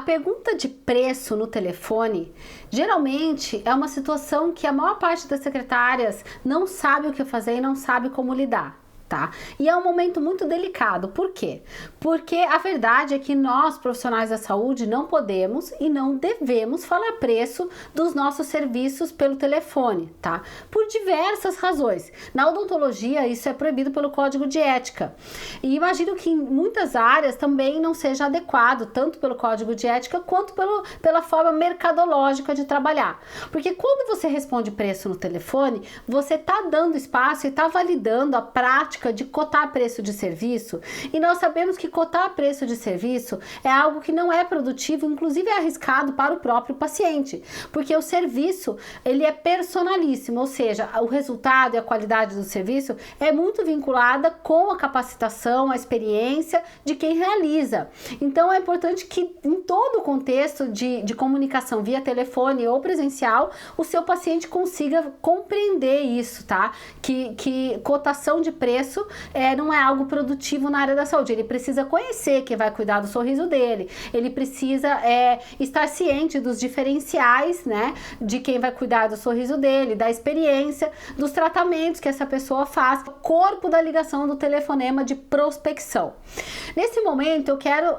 pergunta de preço no telefone, geralmente é uma situação que a maior parte das secretárias não sabe o que fazer e não sabe como lidar. Tá? E é um momento muito delicado. Por quê? Porque a verdade é que nós, profissionais da saúde, não podemos e não devemos falar preço dos nossos serviços pelo telefone, tá? Por diversas razões. Na odontologia, isso é proibido pelo Código de Ética. E imagino que em muitas áreas também não seja adequado, tanto pelo Código de Ética quanto pela forma mercadológica de trabalhar. Porque quando você responde preço no telefone, você está dando espaço e está validando a prática de cotar preço de serviço, e nós sabemos que cotar preço de serviço é algo que não é produtivo, inclusive é arriscado para o próprio paciente, porque o serviço ele é personalíssimo, ou seja, o resultado e a qualidade do serviço é muito vinculada com a capacitação, a experiência de quem realiza. Então é importante que em todo o contexto de comunicação via telefone ou presencial, o seu paciente consiga compreender isso, tá? Que cotação de preço não é algo produtivo na área da saúde. Ele precisa conhecer quem vai cuidar do sorriso dele, ele precisa estar ciente dos diferenciais, né, de quem vai cuidar do sorriso dele, da experiência, dos tratamentos que essa pessoa faz, o corpo da ligação do telefonema de prospecção. Nesse momento eu quero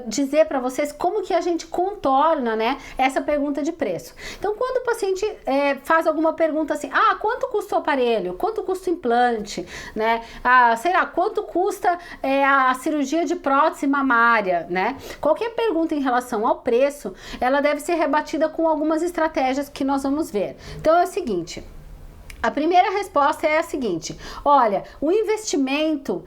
dizer para vocês como que a gente contorna, né, essa pergunta de preço. Então, quando o paciente faz alguma pergunta assim, quanto custa o aparelho? Quanto custa o implante? Né? Sei lá, quanto custa a cirurgia de prótese mamária, né? Qualquer pergunta em relação ao preço, ela deve ser rebatida com algumas estratégias que nós vamos ver. Então é o seguinte: a primeira resposta é a seguinte: olha, o investimento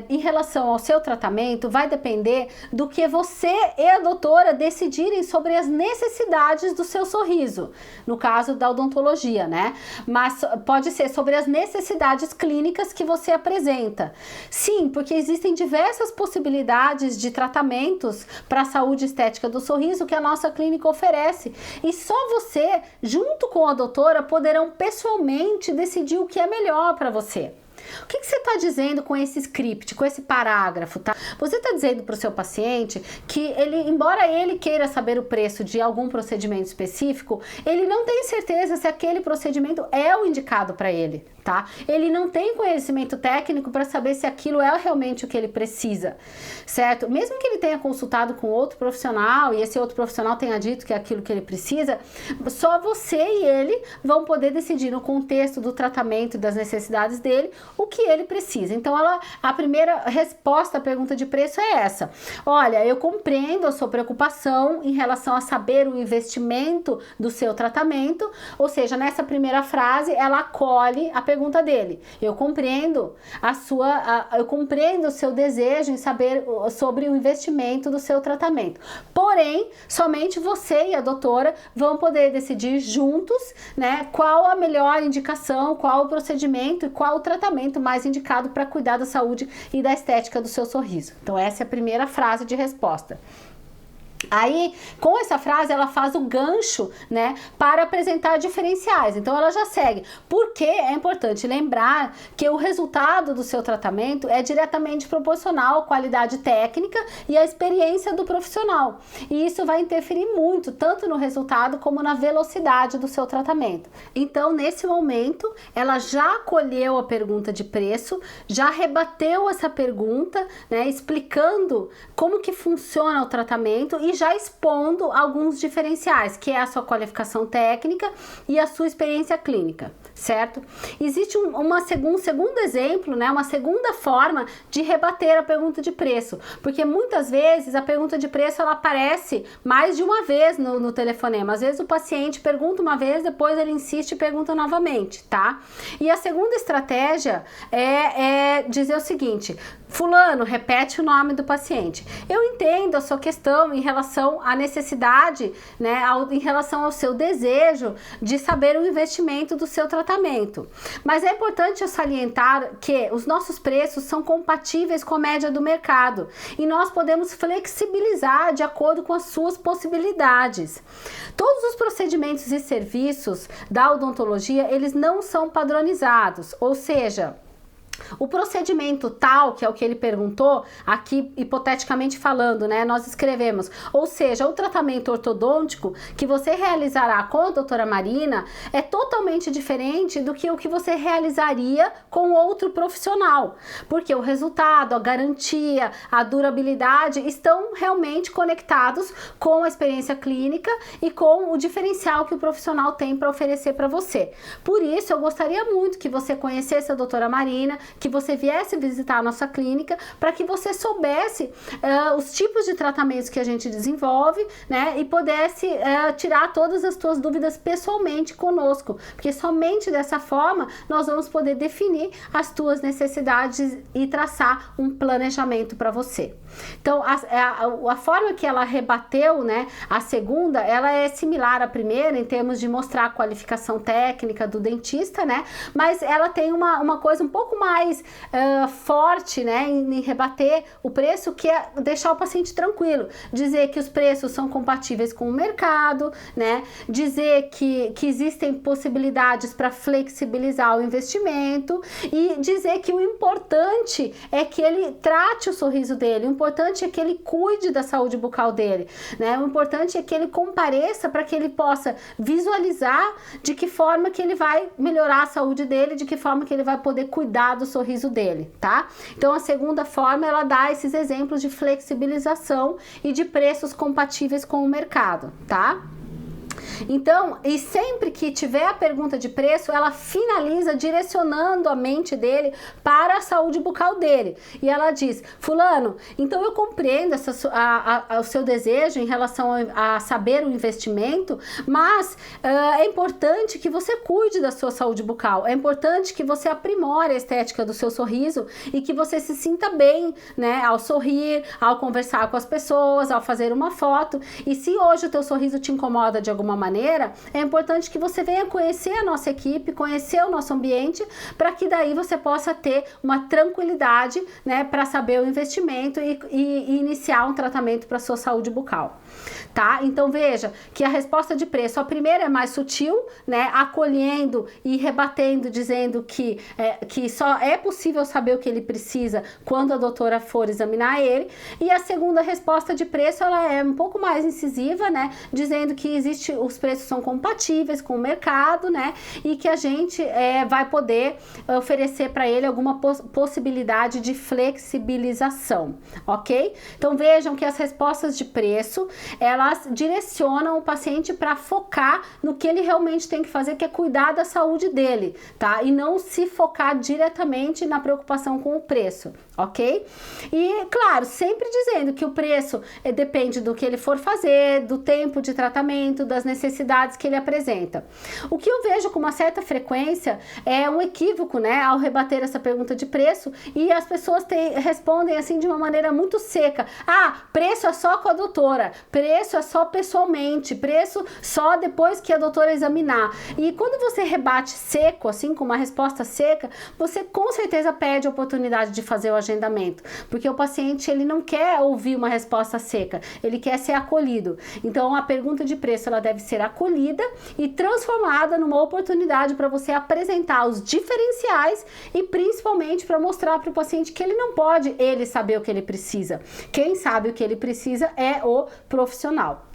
em relação ao seu tratamento vai depender do que você e a doutora decidirem sobre as necessidades do seu sorriso, no caso da odontologia, né? Mas pode ser sobre as necessidades clínicas que você apresenta. Sim, porque existem diversas possibilidades de tratamentos para a saúde estética do sorriso que a nossa clínica oferece, e só você, junto com a doutora, poderão pessoalmente decidir o que é melhor para você. O que você está dizendo com esse script, com esse parágrafo, tá? Você está dizendo para o seu paciente que embora ele queira saber o preço de algum procedimento específico, ele não tem certeza se aquele procedimento é o indicado para ele, tá? Ele não tem conhecimento técnico para saber se aquilo é realmente o que ele precisa, certo? Mesmo que ele tenha consultado com outro profissional e esse outro profissional tenha dito que é aquilo que ele precisa, só você e ele vão poder decidir no contexto do tratamento e das necessidades dele o que ele precisa. Então, a primeira resposta à pergunta de preço é essa: olha, eu compreendo a sua preocupação em relação a saber o investimento do seu tratamento, ou seja, nessa primeira frase, ela acolhe a pergunta dele. Eu compreendo eu compreendo o seu desejo em saber sobre o investimento do seu tratamento. Porém, somente você e a doutora vão poder decidir juntos, né, qual a melhor indicação, qual o procedimento e qual o tratamento mais indicado para cuidar da saúde e da estética do seu sorriso. Então, essa é a primeira frase de resposta. Aí, com essa frase, ela faz o gancho, né, para apresentar diferenciais. Então, ela já segue. Porque é importante lembrar que o resultado do seu tratamento é diretamente proporcional à qualidade técnica e à experiência do profissional. E isso vai interferir muito, tanto no resultado como na velocidade do seu tratamento. Então, nesse momento, ela já acolheu a pergunta de preço, já rebateu essa pergunta, né, explicando como que funciona o tratamento e já expondo alguns diferenciais, que é a sua qualificação técnica e a sua experiência clínica, certo? Existe um segundo exemplo, né, uma segunda forma de rebater a pergunta de preço, porque muitas vezes a pergunta de preço ela aparece mais de uma vez no telefonema. Às vezes o paciente pergunta uma vez, depois ele insiste e pergunta novamente, tá? E a segunda estratégia é dizer o seguinte: fulano, repete o nome do paciente. Eu entendo a sua questão em relação à necessidade, né, em relação ao seu desejo de saber o investimento do seu tratamento. Mas é importante eu salientar que os nossos preços são compatíveis com a média do mercado e nós podemos flexibilizar de acordo com as suas possibilidades. Todos os procedimentos e serviços da odontologia, eles não são padronizados, ou seja, O procedimento tal, que é o que ele perguntou, aqui hipoteticamente falando, né, nós escrevemos, ou seja, o tratamento ortodôntico que você realizará com a doutora Marina é totalmente diferente do que o que você realizaria com outro profissional, porque o resultado, a garantia, a durabilidade estão realmente conectados com a experiência clínica e com o diferencial que o profissional tem para oferecer para você. Por isso, eu gostaria muito que você conhecesse a doutora Marina, que você viesse visitar a nossa clínica, para que você soubesse os tipos de tratamentos que a gente desenvolve, né, e pudesse tirar todas as suas dúvidas pessoalmente conosco, porque somente dessa forma nós vamos poder definir as tuas necessidades e traçar um planejamento para você. Então, a forma que ela rebateu, né, a segunda, ela é similar à primeira em termos de mostrar a qualificação técnica do dentista, né, mas ela tem uma coisa um pouco mais forte, né, em rebater o preço, que é deixar o paciente tranquilo, dizer que os preços são compatíveis com o mercado, né, dizer que existem possibilidades para flexibilizar o investimento e dizer que o importante é que ele trate o sorriso dele, o importante é que ele cuide da saúde bucal dele, né, o importante é que ele compareça para que ele possa visualizar de que forma que ele vai melhorar a saúde dele, de que forma que ele vai poder cuidar do sorriso dele, tá? Então, a segunda forma, ela dá esses exemplos de flexibilização e de preços compatíveis com o mercado, tá? Então, e sempre que tiver a pergunta de preço, ela finaliza direcionando a mente dele para a saúde bucal dele. E ela diz: fulano, então eu compreendo o seu desejo em relação a saber o investimento, mas é importante que você cuide da sua saúde bucal, é importante que você aprimore a estética do seu sorriso e que você se sinta bem, né, ao sorrir, ao conversar com as pessoas, ao fazer uma foto. E se hoje o teu sorriso te incomoda de alguma maneira, é importante que você venha conhecer a nossa equipe, conhecer o nosso ambiente, para que daí você possa ter uma tranquilidade, né, para saber o investimento e iniciar um tratamento para sua saúde bucal, tá? Então veja que a resposta de preço, a primeira é mais sutil, né, acolhendo e rebatendo, dizendo que só é possível saber o que ele precisa quando a doutora for examinar ele, e a segunda resposta de preço, ela é um pouco mais incisiva, né, dizendo que os preços são compatíveis com o mercado, né, e que a gente vai poder oferecer para ele alguma possibilidade de flexibilização, ok? Então vejam que as respostas de preço, elas direcionam o paciente para focar no que ele realmente tem que fazer, que é cuidar da saúde dele, tá? E não se focar diretamente na preocupação com o preço, ok? E, claro, sempre dizendo que o preço depende do que ele for fazer, do tempo de tratamento, das necessidades que ele apresenta. O que eu vejo com uma certa frequência é um equívoco, né, ao rebater essa pergunta de preço, e as pessoas respondem assim de uma maneira muito seca: ah, preço é só com a doutora, preço é só pessoalmente, preço só depois que a doutora examinar. E quando você rebate seco, assim, com uma resposta seca, você com certeza perde a oportunidade de fazer o agendamento, porque o paciente, ele não quer ouvir uma resposta seca, ele quer ser acolhido. Então a pergunta de preço, ela deve ser acolhida e transformada numa oportunidade para você apresentar os diferenciais e principalmente para mostrar para o paciente que ele não pode ele saber o que ele precisa. Quem sabe o que ele precisa é o profissional.